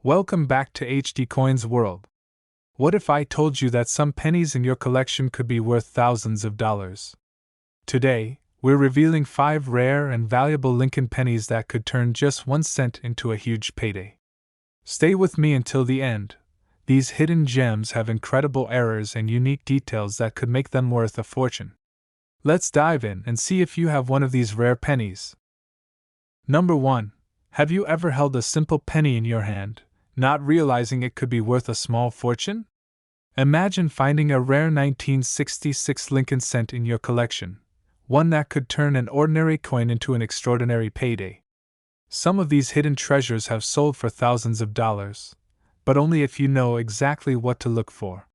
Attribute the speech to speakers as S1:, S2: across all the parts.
S1: Welcome back to HD Coins World. What if I told you that some pennies in your collection could be worth thousands of dollars? Today, we're revealing 5 rare and valuable Lincoln pennies that could turn just 1 cent into a huge payday. Stay with me until the end. These hidden gems have incredible errors and unique details that could make them worth a fortune. Let's dive in and see if you have one of these rare pennies. Number 1. Have you ever held a simple penny in your hand, not realizing it could be worth a small fortune? Imagine finding a rare 1966 Lincoln cent in your collection, one that could turn an ordinary coin into an extraordinary payday. Some of these hidden treasures have sold for thousands of dollars, but only if you know exactly what to look for.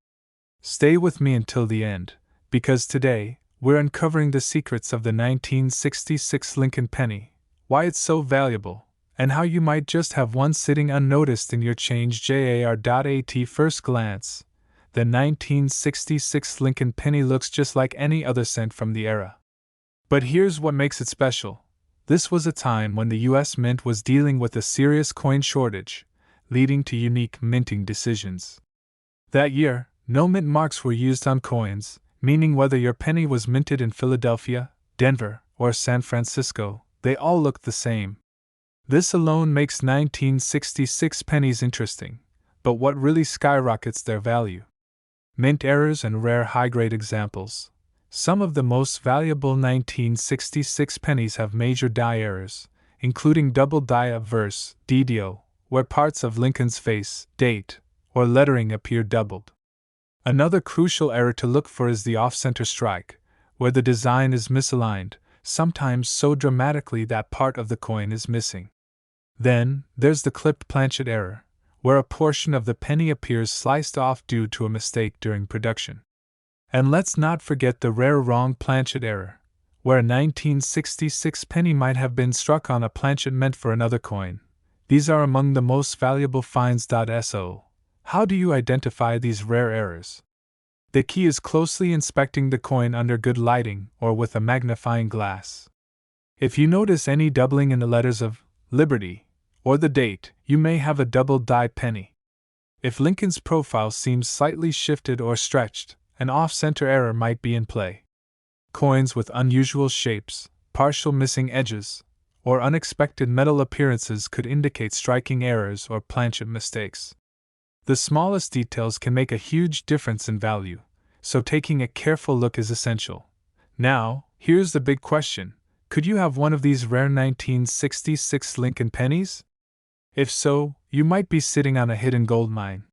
S1: Stay with me until the end, because today, we're uncovering the secrets of the 1966 Lincoln penny, why it's so valuable, and how you might just have one sitting unnoticed in your change jar. At first glance, the 1966 Lincoln penny looks just like any other cent from the era. But here's what makes it special. This was a time when the US Mint was dealing with a serious coin shortage, leading to unique minting decisions. That year, no mint marks were used on coins, meaning whether your penny was minted in Philadelphia, Denver, or San Francisco, they all looked the same. This alone makes 1966 pennies interesting, but what really skyrockets their value? Mint errors and rare high-grade examples. Some of the most valuable 1966 pennies have major die errors, including double die obverse (DDO), where parts of Lincoln's face, date, or lettering appear doubled. Another crucial error to look for is the off-center strike, where the design is misaligned, sometimes so dramatically that part of the coin is missing. Then, there's the clipped planchet error, where a portion of the penny appears sliced off due to a mistake during production. And let's not forget the rare wrong planchet error, where a 1966 penny might have been struck on a planchet meant for another coin. These are among the most valuable finds. So, how do you identify these rare errors? The key is closely inspecting the coin under good lighting or with a magnifying glass. If you notice any doubling in the letters of Liberty or the date, you may have a double die penny. If Lincoln's profile seems slightly shifted or stretched, an off-center error might be in play. Coins with unusual shapes, partial missing edges, or unexpected metal appearances could indicate striking errors or planchet mistakes. The smallest details can make a huge difference in value, so taking a careful look is essential. Now, here's the big question. Could you have one of these rare 1966 Lincoln pennies? If so, you might be sitting on a hidden gold mine.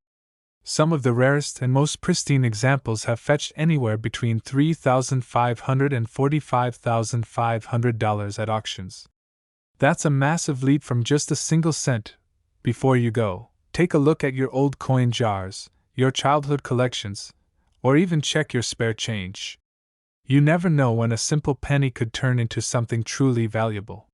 S1: Some of the rarest and most pristine examples have fetched anywhere between $3,500 and $45,500 at auctions. That's a massive leap from just a single cent. Before you go, take a look at your old coin jars, your childhood collections, or even check your spare change. You never know when a simple penny could turn into something truly valuable.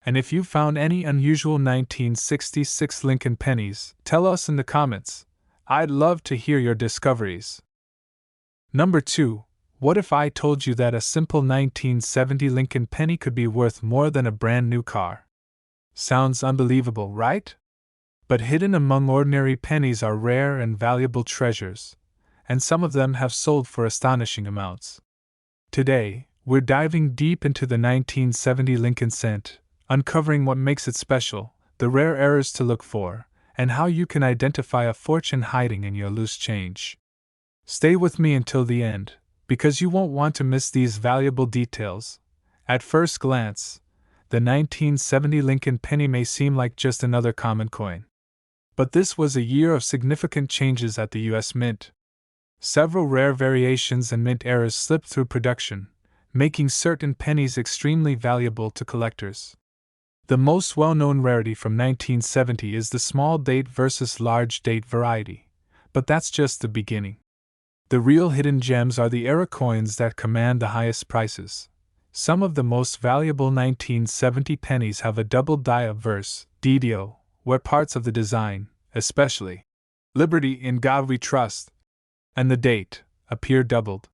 S1: And if you found any unusual 1966 Lincoln pennies, tell us in the comments. I'd love to hear your discoveries. Number 2. What if I told you that a simple 1970 Lincoln penny could be worth more than a brand new car? Sounds unbelievable, right? But hidden among ordinary pennies are rare and valuable treasures, and some of them have sold for astonishing amounts. Today, we're diving deep into the 1970 Lincoln cent, uncovering what makes it special, the rare errors to look for, and how you can identify a fortune hiding in your loose change. Stay with me until the end, because you won't want to miss these valuable details. At first glance, the 1970 Lincoln penny may seem like just another common coin. But this was a year of significant changes at the US Mint. Several rare variations and mint errors slipped through production, making certain pennies extremely valuable to collectors. The most well-known rarity from 1970 is the small date versus large date variety, but that's just the beginning. The real hidden gems are the era coins that command the highest prices. Some of the most valuable 1970 pennies have a double die obverse (DDO), where parts of the design, especially Liberty, in God We Trust, and the date, appear doubled.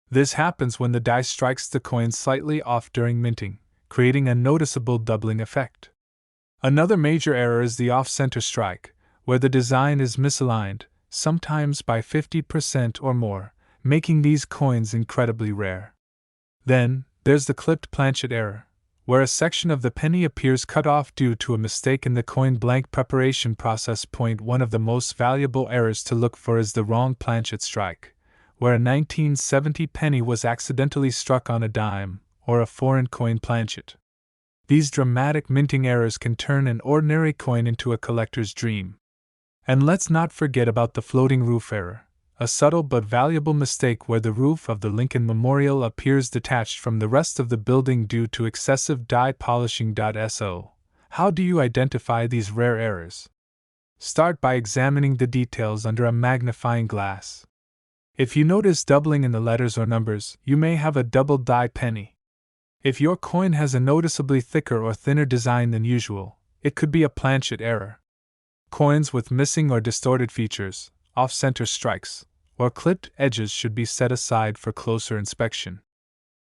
S1: This happens when the die strikes the coin slightly off during minting, creating a noticeable doubling effect. Another major error is the off-center strike, where the design is misaligned, sometimes by 50% or more, making these coins incredibly rare. Then, there's the clipped planchet error, where a section of the penny appears cut off due to a mistake in the coin blank preparation process. One of the most valuable errors to look for is the wrong planchet strike, where a 1970 penny was accidentally struck on a dime or a foreign coin planchet. These dramatic minting errors can turn an ordinary coin into a collector's dream. And let's not forget about the floating roof error, a subtle but valuable mistake where the roof of the Lincoln Memorial appears detached from the rest of the building due to excessive die polishing. So, how do you identify these rare errors? Start by examining the details under a magnifying glass. If you notice doubling in the letters or numbers, you may have a double die penny. If your coin has a noticeably thicker or thinner design than usual, it could be a planchet error. Coins with missing or distorted features, off-center strikes, or clipped edges should be set aside for closer inspection.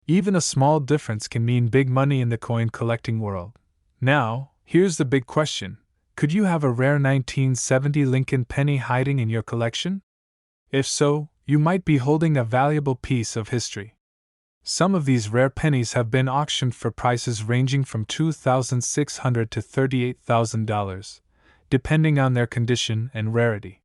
S1: Even a small difference can mean big money in the coin collecting world. Now, here's the big question. Could you have a rare 1970 Lincoln penny hiding in your collection? If so, you might be holding a valuable piece of history. Some of these rare pennies have been auctioned for prices ranging from $2,600 to $38,000, depending on their condition and rarity.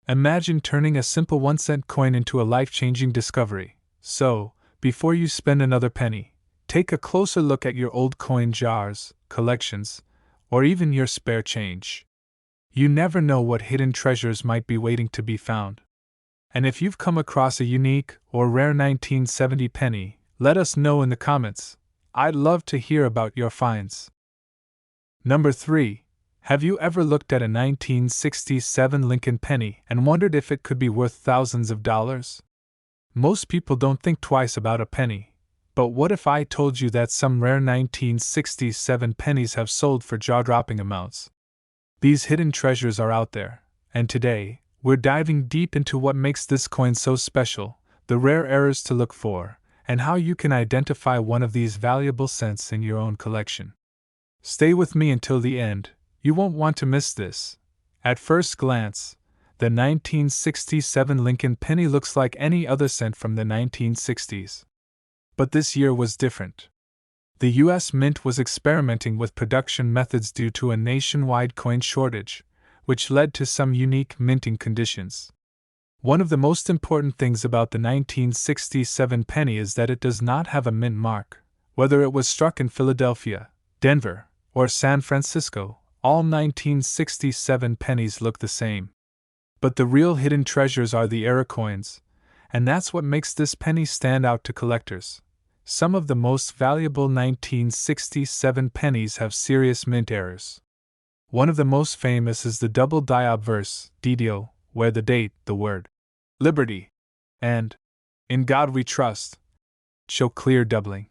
S1: Imagine turning a simple 1-cent coin into a life-changing discovery. So, before you spend another penny, take a closer look at your old coin jars, collections, or even your spare change. You never know what hidden treasures might be waiting to be found. And if you've come across a unique or rare 1970 penny, let us know in the comments. I'd love to hear about your finds. Number 3. Have you ever looked at a 1967 Lincoln penny and wondered if it could be worth thousands of dollars? Most people don't think twice about a penny, but what if I told you that some rare 1967 pennies have sold for jaw-dropping amounts? These hidden treasures are out there, and today, we're diving deep into what makes this coin so special, the rare errors to look for, and how you can identify one of these valuable cents in your own collection. Stay with me until the end, you won't want to miss this. At first glance, the 1967 Lincoln penny looks like any other cent from the 1960s. But this year was different. The U.S. Mint was experimenting with production methods due to a nationwide coin shortage, which led to some unique minting conditions. One of the most important things about the 1967 penny is that it does not have a mint mark. Whether it was struck in Philadelphia, Denver, or San Francisco, all 1967 pennies look the same. But the real hidden treasures are the error coins, and that's what makes this penny stand out to collectors. Some of the most valuable 1967 pennies have serious mint errors. One of the most famous is the double die obverse, DDO, where the date, the word liberty, and in God we trust show clear doubling.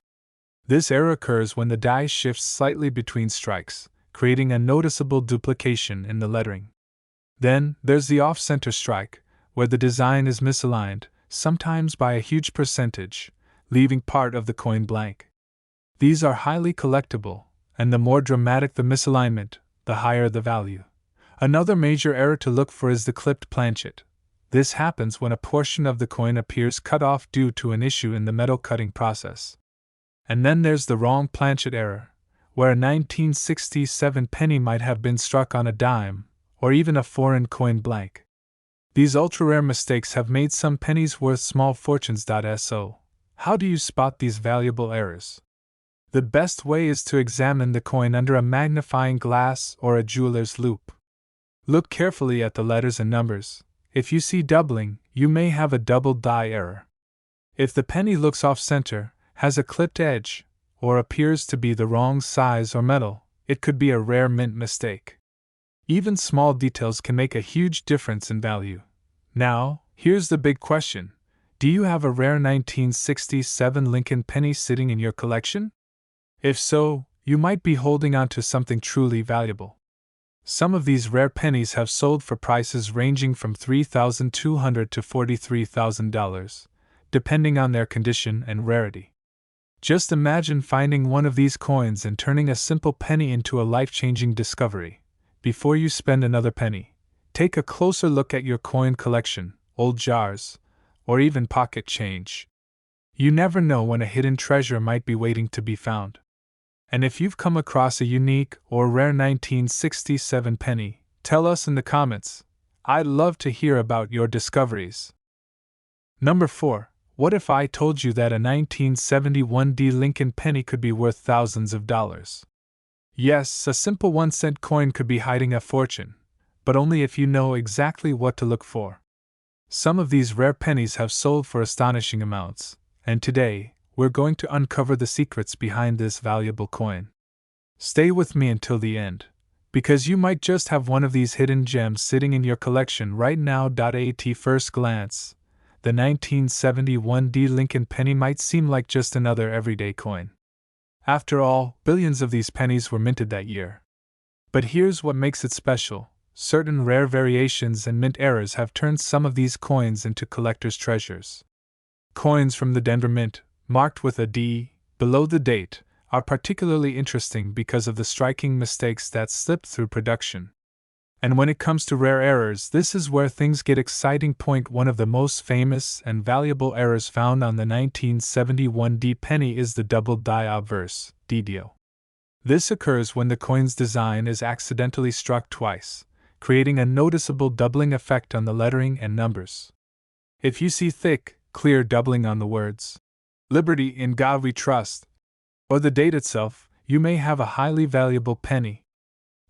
S1: This error occurs when the die shifts slightly between strikes, creating a noticeable duplication in the lettering. Then, there's the off-center strike, where the design is misaligned, sometimes by a huge percentage, leaving part of the coin blank. These are highly collectible, and the more dramatic the misalignment, the higher the value. Another major error to look for is the clipped planchet. This happens when a portion of the coin appears cut off due to an issue in the metal cutting process. And then there's the wrong planchet error, where a 1967 penny might have been struck on a dime, or even a foreign coin blank. These ultra-rare mistakes have made some pennies worth small fortunes. So, how do you spot these valuable errors? The best way is to examine the coin under a magnifying glass or a jeweler's loupe. Look carefully at the letters and numbers. If you see doubling, you may have a double die error. If the penny looks off-center, has a clipped edge, or appears to be the wrong size or metal, it could be a rare mint mistake. Even small details can make a huge difference in value. Now, here's the big question. Do you have a rare 1967 Lincoln penny sitting in your collection? If so, you might be holding on to something truly valuable. Some of these rare pennies have sold for prices ranging from $3,200 to $43,000, depending on their condition and rarity. Just imagine finding one of these coins and turning a simple penny into a life-changing discovery. Before you spend another penny, take a closer look at your coin collection, old jars, or even pocket change. You never know when a hidden treasure might be waiting to be found. And if you've come across a unique or rare 1967 penny, tell us in the comments. I'd love to hear about your discoveries. Number 4. What if I told you that a 1971 Lincoln penny could be worth thousands of dollars? Yes, a simple 1-cent coin could be hiding a fortune, but only if you know exactly what to look for. Some of these rare pennies have sold for astonishing amounts, and today, we're going to uncover the secrets behind this valuable coin. Stay with me until the end, because you might just have one of these hidden gems sitting in your collection right now. At first glance, the 1971 Lincoln penny might seem like just another everyday coin. After all, billions of these pennies were minted that year. But here's what makes it special. Certain rare variations and mint errors have turned some of these coins into collector's treasures. Coins from the Denver Mint, marked with a D below the date, are particularly interesting because of the striking mistakes that slipped through production. And when it comes to rare errors, this is where things get exciting. One of the most famous and valuable errors found on the 1971 penny is the double die obverse, DDO. This occurs when the coin's design is accidentally struck twice, creating a noticeable doubling effect on the lettering and numbers. If you see thick, clear doubling on the words, "Liberty in God We Trust," or the date itself, you may have a highly valuable penny.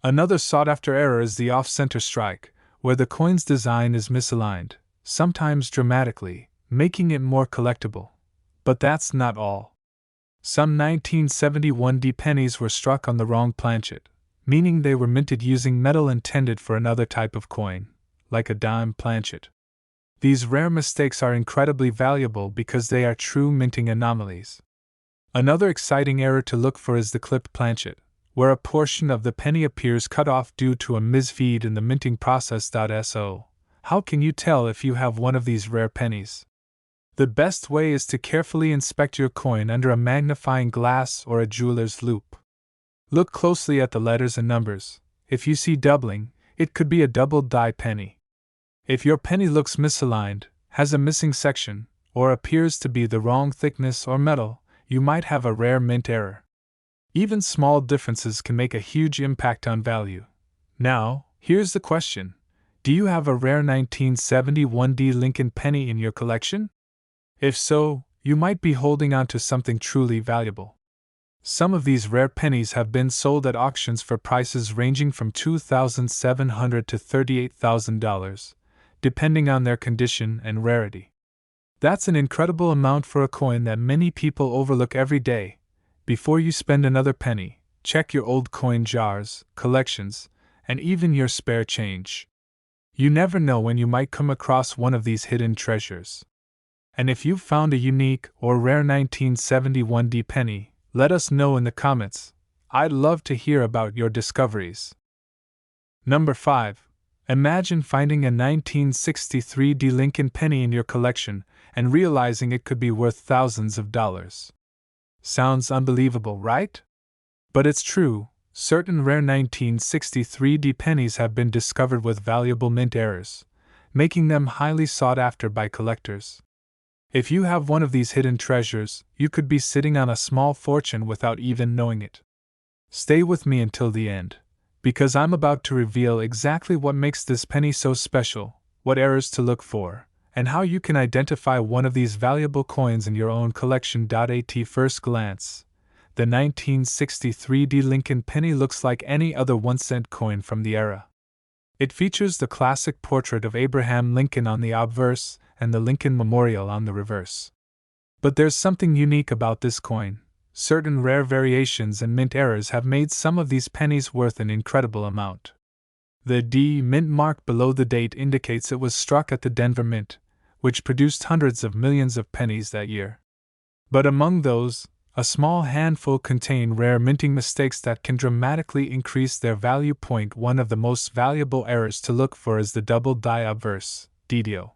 S1: Another sought-after error is the off-center strike, where the coin's design is misaligned, sometimes dramatically, making it more collectible. But that's not all. Some 1971 pennies were struck on the wrong planchet, meaning they were minted using metal intended for another type of coin, like a dime planchet. These rare mistakes are incredibly valuable because they are true minting anomalies. Another exciting error to look for is the clipped planchet, where a portion of the penny appears cut off due to a misfeed in the minting process. So, how can you tell if you have one of these rare pennies? The best way is to carefully inspect your coin under a magnifying glass or a jeweler's loupe. Look closely at the letters and numbers. If you see doubling, it could be a double die penny. If your penny looks misaligned, has a missing section, or appears to be the wrong thickness or metal, you might have a rare mint error. Even small differences can make a huge impact on value. Now, here's the question. Do you have a rare 1971 Lincoln penny in your collection? If so, you might be holding on to something truly valuable. Some of these rare pennies have been sold at auctions for prices ranging from $2,700 to $38,000, depending on their condition and rarity. That's an incredible amount for a coin that many people overlook every day. Before you spend another penny, check your old coin jars, collections, and even your spare change. You never know when you might come across one of these hidden treasures. And if you've found a unique or rare 1971 penny, let us know in the comments. I'd love to hear about your discoveries. Number 5. Imagine finding a 1963 Lincoln penny in your collection and realizing it could be worth thousands of dollars. Sounds unbelievable, right? But it's true. Certain rare 1963 pennies have been discovered with valuable mint errors, making them highly sought after by collectors. If you have one of these hidden treasures, you could be sitting on a small fortune without even knowing it. Stay with me until the end, because I'm about to reveal exactly what makes this penny so special, what errors to look for, and how you can identify one of these valuable coins in your own collection. At first glance, the 1963 Lincoln penny looks like any other 1-cent coin from the era. It features the classic portrait of Abraham Lincoln on the obverse and the Lincoln Memorial on the reverse. But there's something unique about this coin. Certain rare variations and mint errors have made some of these pennies worth an incredible amount. The D mint mark below the date indicates it was struck at the Denver Mint, which produced hundreds of millions of pennies that year. But among those, a small handful contain rare minting mistakes that can dramatically increase their value. One of the most valuable errors to look for is the double die obverse, DDO.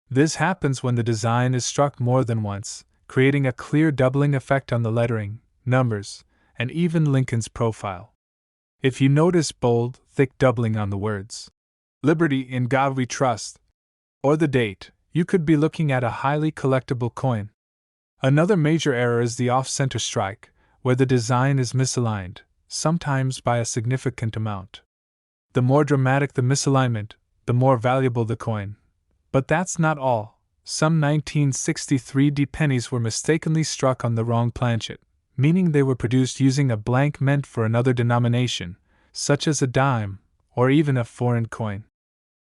S1: This happens when the design is struck more than once, creating a clear doubling effect on the lettering, numbers, and even Lincoln's profile. If you notice bold, thick doubling on the words, Liberty, in God we trust. Or the date, you could be looking at a highly collectible coin. Another major error is the off-center strike, where the design is misaligned, sometimes by a significant amount. The more dramatic the misalignment, the more valuable the coin. But that's not all. Some 1963 pennies were mistakenly struck on the wrong planchet, meaning they were produced using a blank meant for another denomination, such as a dime, or even a foreign coin.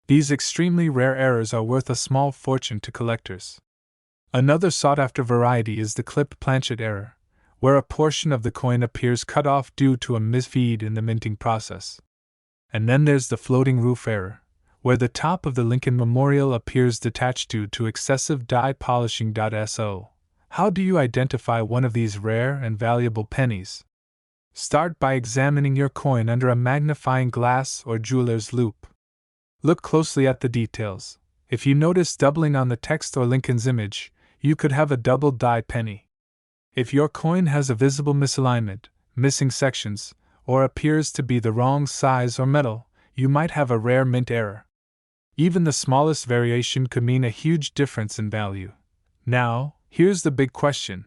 S1: These extremely rare errors are worth a small fortune to collectors. Another sought-after variety is the clipped planchet error, where a portion of the coin appears cut off due to a misfeed in the minting process. And then there's the floating roof error, where the top of the Lincoln Memorial appears detached due to excessive die polishing. So, how do you identify one of these rare and valuable pennies? Start by examining your coin under a magnifying glass or jeweler's loupe. Look closely at the details. If you notice doubling on the text or Lincoln's image, you could have a double die penny. If your coin has a visible misalignment, missing sections, or appears to be the wrong size or metal, you might have a rare mint error. Even the smallest variation could mean a huge difference in value. Now, here's the big question.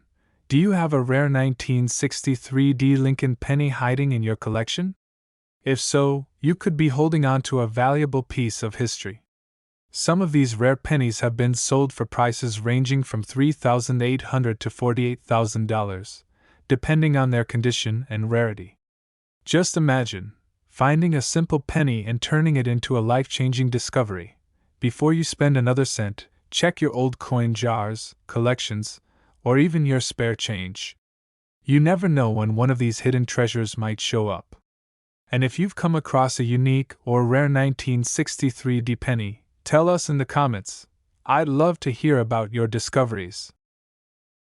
S1: Do you have a rare 1963 Lincoln penny hiding in your collection? If so, you could be holding on to a valuable piece of history. Some of these rare pennies have been sold for prices ranging from $3,800 to $48,000, depending on their condition and rarity. Just imagine finding a simple penny and turning it into a life-changing discovery. Before you spend another cent, check your old coin jars, collections, or even your spare change. You never know when one of these hidden treasures might show up. And if you've come across a unique or rare 1963 penny, tell us in the comments. I'd love to hear about your discoveries.